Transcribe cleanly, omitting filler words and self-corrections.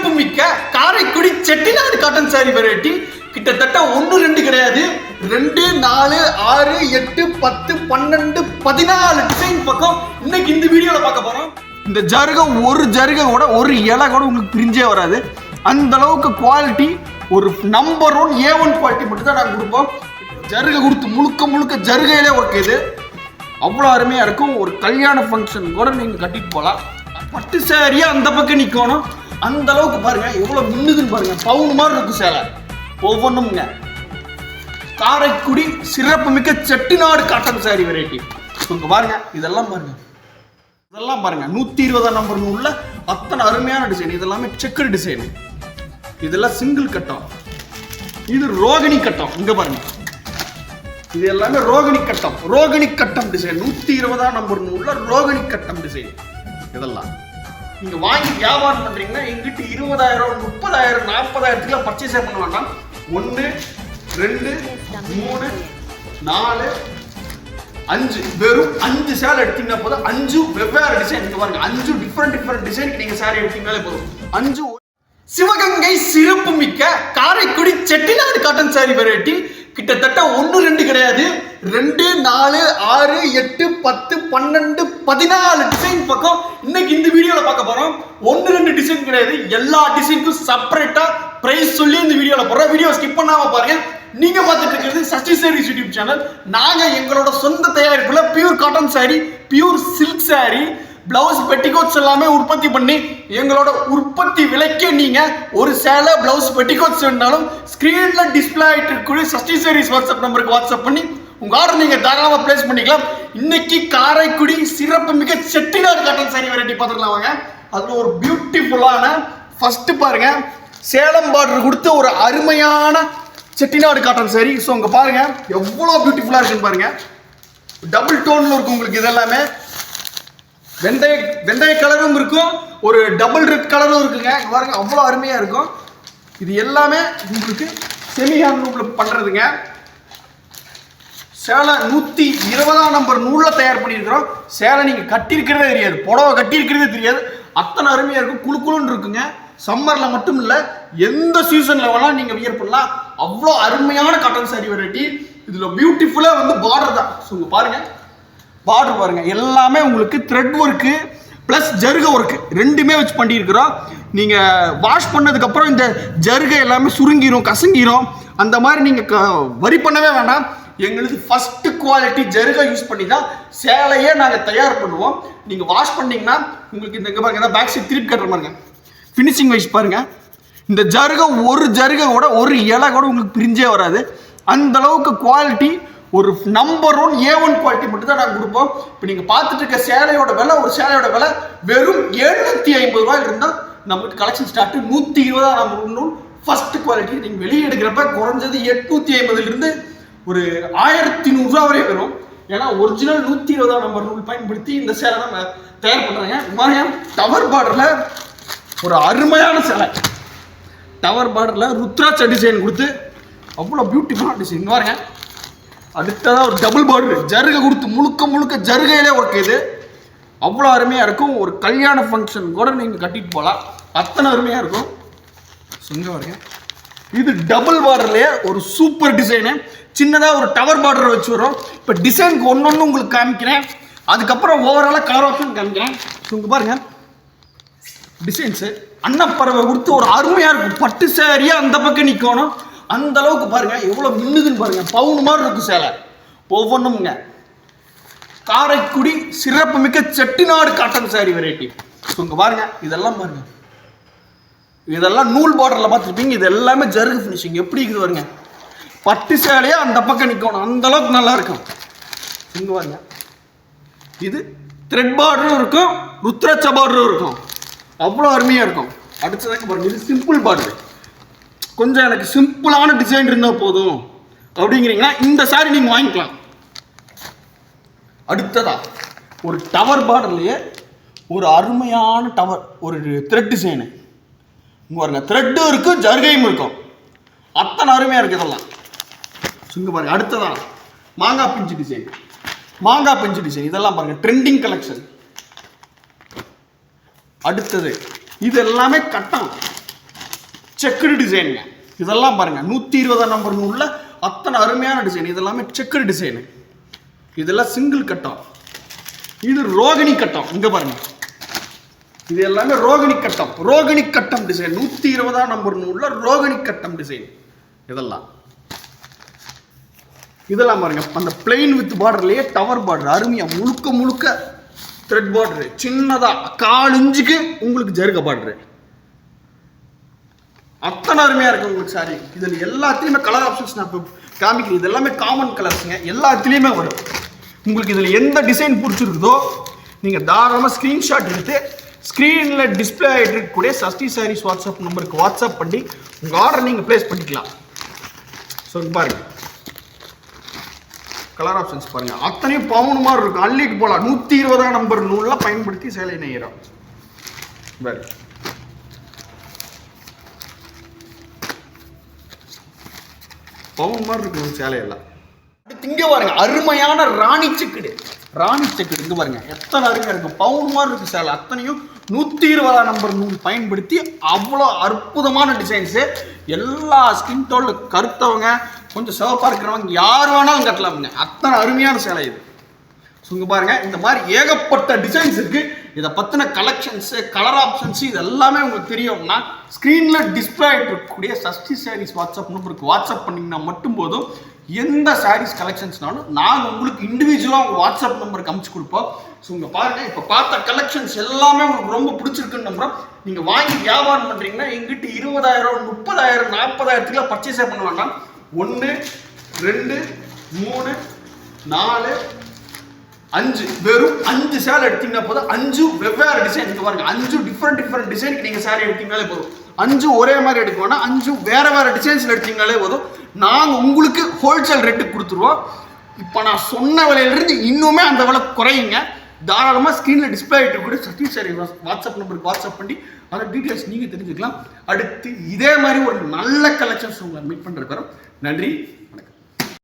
சிறப்புமிக்க Karaikudi Chettinad cotton sorry variety கிட்டத்தட்ட 1 2 கிடையாது 2 4 6 8 10 12 14 டிசைன் பக்கம் இன்னைக்கு இந்த வீடியோல பார்க்க போறோம். இந்த ஜருகை ஒரு ஜருகை கூட ஒரு இலை கூட உங்களுக்கு பிரிஞ்சே வராது. அந்த அளவுக்கு குவாலிட்டி ஒரு நம்பர் 1 A1 குவாலிட்டி மட்டும் தான் நாங்கள் கொடுப்போம். ஜருகை கொடுத்து முழுக்க முழுக்க ஜருகையிலே ஒர்க் இது அவ்வளோ அருமையாக இருக்கும். ஒரு கல்யாண ஃபங்க்ஷன் கூட நீங்கள் கட்டிட்டு போகலாம். பட்டு சேரியா அந்த பக்கம் நிற்கணும். அந்த அளவுக்கு பாருங்க எவ்வளோ மின்னுதுன்னு பாருங்க. பவுன் மாதிரி இருக்கும் சேலை ஒவ்வொன்றுங்க. காரைக்குடி சிறப்புமிக்க செட்டிநாடு காட்டன் சாரி வெரைட்டி இங்க பாருங்க. இதெல்லாம் பாருங்க 120 நம்பர் உள்ள அத்தனை அருமையான டிசைன். இதெல்லாமே செக்கர் டிசைன். இதெல்லாம் சிங்கிள் கட்டம். இது ரோகிணி கட்டம். இங்க பாருங்க இது எல்லாமே ரோகிணி கட்டம் டிசைன். 120 நம்பர் உள்ள ரோகிணி கட்டம் டிசைன். இதெல்லாம் நீங்க வாங்கி வியாபாரம் பண்றீங்கன்னா எங்கிட்ட 20,000 30,000 40,000 பர்ச்சேஸ் பண்ண வேண்டாம். 1 2 3 4 5 வெறும் 5 சேலை எடுத்தீங்கன்னா போதும். 5 வெவ்வேறு டிசைன். இங்க பாருங்க 5 டிஃபரெண்ட் டிசைனுக்கு நீங்க சாரி எடுத்தீங்கனாலே போதும். 5 சிவகங்கை சிறப்புமிக்க Karaikudi Chettinad cotton sorry variety கிட்டத்தட்ட 1 2 கிடையாது 2 4 6 8 10 12 14 டிசைன் பக்கம் இன்னைக்கு இந்த வீடியோல பார்க்க போறோம். 1 2 டிசைன் கிடையாது. எல்லா டிசைனுக்கும் செப்பரேட்டா பிரைஸ் சொல்லி இந்த வீடியோல போறோம். வீடியோ ஸ்கிப் பண்ணாம பாருங்க. நீங்க பார்த்துட்டு இருக்கிறது சஷ்டி சாரீஸ் யூடியூப் சேனல். நாங்க எங்களோட சொந்த தயாரிப்புல pure cotton sari, pure silk sari, blouse petticoats எல்லாமே உற்பத்தி பண்ணி எங்களோட உற்பத்தி விலைக்கு நீங்க ஒரு சேலை பிளவுஸ் பெட்டிகோட்ஸ் வேணாலும் ஸ்கிரீன்ல டிஸ்பிளே ஆயிட்டு இருக்கக்கூடிய சஷ்டி சாரீஸ் வாட்ஸ்அப் நம்பருக்கு வாட்ஸ்அப் பண்ணி உங்க ஆர்டர் நீங்க தாராளமா பிளேஸ் பண்ணிக்கலாம். இன்னைக்கு காரைக்குடி சிறப்புமிக்க செட்டிநாடு காட்டன் சாரி வெரைட்டி பார்த்துக்கலாம் வாங்க. அதுல ஒரு பியூட்டிஃபுல்லான ஃபர்ஸ்ட் பாருங்க சேலம் பார்டர் கொடுத்த ஒரு அருமையான செட்டிநாடு காட்டன் சாரி. ஸோ இங்க பாருங்க எவ்வளோ பியூட்டிஃபுல்லா இருக்குன்னு பாருங்க. டபுள் டோன்ல இருக்கும் உங்களுக்கு. இதெல்லாமே வெந்தய கலரும் இருக்கும், ஒரு டபுள் ரெட் கலரும் இருக்குங்க. இங்க பாருங்க அவ்வளோ அருமையா இருக்கும். இது எல்லாமே உங்களுக்கு செமி ஹேண்ட்லூம்ல பண்றதுங்க. சேலை 120 நம்பர் நூல்ல தயார் பண்ணியிருக்கிறோம். சேலை நீங்க கட்டியிருக்கிறதே தெரியாது, புடவை கட்டியிருக்கிறதே தெரியாது. அத்தனை அருமையா இருக்கும். குழுக்குழுன்னு இருக்குங்க. சம்மர்ல மட்டும் இல்ல எந்த சீசன்ல வேணாலும் நீங்க வியர் பண்ணலாம். அவ்வளோ அருமையான காட்டன் சாரி வெரைட்டி. இதுல பியூட்டிஃபுல்லா வந்து பார்டர் தான். ஸோ பாருங்க பார்டர் பாருங்க எல்லாமே உங்களுக்கு த்ரெட் ஒர்க்கு பிளஸ் ஜருகை ஒர்க்கு ரெண்டுமே வச்சு பண்ணியிருக்கிறோம். நீங்க வாஷ் பண்ணதுக்கு அப்புறம் இந்த ஜருகை எல்லாமே சுருங்கிரும், கசங்கிரும். அந்த மாதிரி நீங்க வரி பண்ணவே வேண்டாம். எங்களுக்கு ஃபர்ஸ்ட் குவாலிட்டி ஜருகை யூஸ் பண்ணி தான் சேலையே நாங்கள் தயார் பண்ணுவோம். நீங்க வாஷ் பண்ணீங்கன்னா உங்களுக்கு இந்த பாருங்க பேக் சைட் திருப்பி கட்டுற பாருங்க. ஃபினிஷிங் வைஸ் பாருங்க. இந்த ஜருகை ஒரு ஜருகை கூட ஒரு இலை கூட உங்களுக்கு பிரிஞ்சே வராது. அந்த அளவுக்கு குவாலிட்டி ஒரு நம்பர் 1 A1 குவாலிட்டி மட்டும் தான் நாங்கள் கொடுப்போம். இப்போ நீங்கள் பார்த்துட்டு இருக்க சேலையோட விலை, ஒரு சேலையோட விலை வெறும் 750 ரூபாய் இருந்தால் நமக்கு collection start. 120 number first quality. நீங்கள் வெளியே எடுக்கிறப்ப குறைஞ்சது 850 ஒரு 1100 ரூபா வரை வரும். ஏன்னா ஒரிஜினல் 120 நம்பர் நூல் பயன்படுத்தி இந்த சேலை நம்ம தயார் பண்ணுறாங்க. டவர் பார்டர்ல ஒரு அருமையான சேலை. டவர் பார்டர்ல ருத்ராட்ச டிசைன் கொடுத்து அவ்வளோ பியூட்டிஃபுல்லான டிசைன் பாருங்க. அடுத்ததான் ஒரு டபுள் பார்டர் ஜருகை கொடுத்து முழுக்க முழுக்க ஜருகையிலே ஒர்க் இது அவ்வளோ அருமையாக இருக்கும். ஒரு கல்யாண ஃபங்க்ஷன் கூட நீங்கள் கட்டிட்டு போகலாம். அத்தனை அருமையாக இருக்கும். சொங்க பாருங்க. இது டபுள் பார்டர்லேயே ஒரு சூப்பர் டிசைனு. சின்னதாக ஒரு டவர் பார்டர் வச்சு வரும். இப்போ டிசைனுக்கு ஒன்று உங்களுக்கு காமிக்கிறேன். அதுக்கப்புறம் ஓவராலாக கலர் ஆப்ஷன் காமிக்கிறேன். சொங்க பாருங்க டிசைன்ஸு அன்னப்பறவை கொடுத்து ஒரு அருமையாக இருக்கும். பட்டு சேரியா அந்த பக்கம் நிற்கணும். அந்த அளவுக்கு பாருங்க எவ்வளோ மின்னுதுன்னு பாருங்க. பவுன் மாதிரி இருக்கும் சேலை ஒவ்வொன்றுங்க. காரைக்குடி சிறப்புமிக்க செட்டிநாடு காட்டன் சாரி வெரைட்டி. இங்க பாருங்க இதெல்லாம் பாருங்க. இதெல்லாம் நூல் பார்டர்ல பார்த்துருப்பீங்க. இது எல்லாமே ஜருகு ஃபினிஷிங் எப்படி இருக்குது பாருங்க. பட்டு சேலையா அந்த பக்கம் நிற்கணும். அந்த அளவுக்கு நல்லா இருக்கும். இங்க பாருங்க இது த்ரெட் பார்டரும் இருக்கும், ருத்ராட்ச பார்டரும் இருக்கும். அவ்வளோ அருமையாக இருக்கும். அடுத்ததாக பாருங்க இது சிம்பிள் பார்டர். கொஞ்சம் எனக்கு சிம்பிளான டிசைன் இருந்தால் போதும் அப்படிங்கிறீங்கன்னா இந்த சாரி நீங்கள் வாங்கிக்கலாம். அடுத்ததா ஒரு டவர் பார்டர்லேயே ஒரு அருமையான டவர் ஒரு த்ரெட் டிசைனு. இங்கே பாருங்க த்ரெட்டும் இருக்கும் ஜருகையும் இருக்கும். அத்தனை அருமையாக இருக்குது இதெல்லாம். இங்கே பாருங்க அடுத்ததா மாங்காய் பிஞ்சு டிசைன். இதெல்லாம் பாருங்க ட்ரெண்டிங் கலெக்ஷன். அடுத்தது இது எல்லாமே கட்டம். செக்குடு டிசைனுங்க. இதெல்லாம் பாருங்க 120 நம்பர் நூல்ல அத்தனை அருமையான டிசைன். இதெல்லாமே செக்குடு டிசைனு. இதெல்லாம் சிங்கிள் கட்டம். இது ரோகிணி கட்டம். இங்க பாருங்க, இது எல்லாமே ரோகிணி கட்டம். ரோகிணி கட்டம் டிசைன் 120 நம்பர் நூல்ல ரோகிணி கட்டம் டிசைன். இதெல்லாம் பாருங்க, அந்த பிளெயின் வித் பார்டர்லயே டவர் பார்டர் அருமையா முழுக்க முழுக்க த்ரெட் பார்டர், சின்னதா 1/4 இன்ச்சுக்கு உங்களுக்கு ஜருக பார்டர். அத்தனை அருமையா இருக்கு உங்களுக்கு சாரி. இதுல எல்லாத்துலயுமே கலர் ஆப்ஷன்ஸ் நான் காமிக்கிறேன். இது எல்லாமே காமன் கலர்ஸ்ங்க, எல்லாத்துலயுமே வரும். உங்களுக்கு இதுல எந்த டிசைன் பிடிச்சிருக்குதோ நீங்க தாராளமா ஸ்கிரீன்ஷாட் எடுத்து ஸ்கிரீன்ல டிஸ்பிளே ஆகிட்டு இருக்கக்கூடிய சஷ்டி சாரீஸ் வாட்ஸ்அப் நம்பருக்கு வாட்ஸ்அப் பண்ணி உங்க ஆர்டர் நீங்க பிளேஸ் பண்ணிக்கலாம். ஸோ பாருங்க கலர் ஆப்ஷன்ஸ் பாருங்க, அத்தனையும் பவுன் மாதிரி இருக்கும். அள்ளிட்டு போகலாம். 120 நம்பர் நூல்ல பயன்படுத்தி சேலை நெய்கிறோம். பவுன் மாதிரி இருக்கும் சேலையெல்லாம். இங்க பாருங்க அருமையான ராணி செக்குடு. ராணி செக்குடு இங்க பாருங்க எத்தனை அருமையா இருக்கு. பவுன் மாதிரி இருக்கு சேலை. அத்தனையும் 120 நம்பர் நூல் பயன்படுத்தி அவ்வளோ அற்புதமான டிசைன்ஸ். எல்லா ஸ்கின் டோன்ல கருத்தவங்க, கொஞ்சம் சிவப்பா இருக்கிறவங்க யார் வேணாலும் கட்டலாமுங்க. அத்தனை அருமையான சேலை இது. இங்க பாருங்க இந்த மாதிரி ஏகப்பட்ட டிசைன்ஸ் இருக்கு. இதை பத்தின கலெக்ஷன்ஸ், கலர் ஆப்ஷன்ஸ் இது எல்லாமே உங்களுக்கு தெரியும்னா ஸ்கிரீன்ல டிஸ்பிளே ஆகிட்டு இருக்கக்கூடிய சஷ்டி சாரீஸ் வாட்ஸ்அப் நம்பருக்கு வாட்ஸ்அப் பண்ணீங்கன்னா மட்டும் போதும். எந்த சாரீஸ் கலெக்ஷன்ஸ்னாலும் நாங்கள் உங்களுக்கு இண்டிவிஜுவலாக உங்கள் வாட்ஸ்அப் நம்பருக்கு அமுச்சு கொடுப்போம். ஸோ இங்கே பாருங்கள், இப்போ பார்த்த கலெக்ஷன்ஸ் எல்லாமே உங்களுக்கு ரொம்ப பிடிச்சிருக்குன்னு நம்புறோம். நீங்கள் வாங்கி வியாபாரம் பண்ணுறீங்கன்னா எங்கிட்ட 20,000, 30,000, 40,000 பர்ச்சேஸே பண்ண வேண்டாம். 1, 2, 3, 4, 5 வெறும் 5 சேலை எடுத்தீங்கன்னா போதும். 5 வெவ்வேறு டிசைன். இங்கே பாருங்க 5 டிஃப்ரெண்ட் டிசைனுக்கு நீங்கள் சாரி எடுத்தீங்கனாலே போதும். 5 ஒரே மாதிரி எடுக்க வேணாம், 5 வேறு டிசைன்ஸில் எடுத்தீங்கனாலே போதும். நாங்கள் உங்களுக்கு ஹோல்சேல் ரேட்டுக்கு கொடுத்துருவோம். இப்போ நான் சொன்ன விலையிலிருந்து இன்னுமே அந்த விலை குறையுங்க. தாராளமாக ஸ்க்ரீனில் டிஸ்பிளே ஆகிட்டு கூட சஷ்டி சாரி வாட்ஸ்அப் நம்பருக்கு வாட்ஸ்அப் பண்ணி அந்த டீட்டெயில்ஸ் நீங்கள் தெரிஞ்சுக்கலாம். அடுத்து இதே மாதிரி ஒரு நல்ல கலெக்ஷன்ஸ் உங்களை மீட் பண்ணுறதுக்கு வரோம். நன்றி.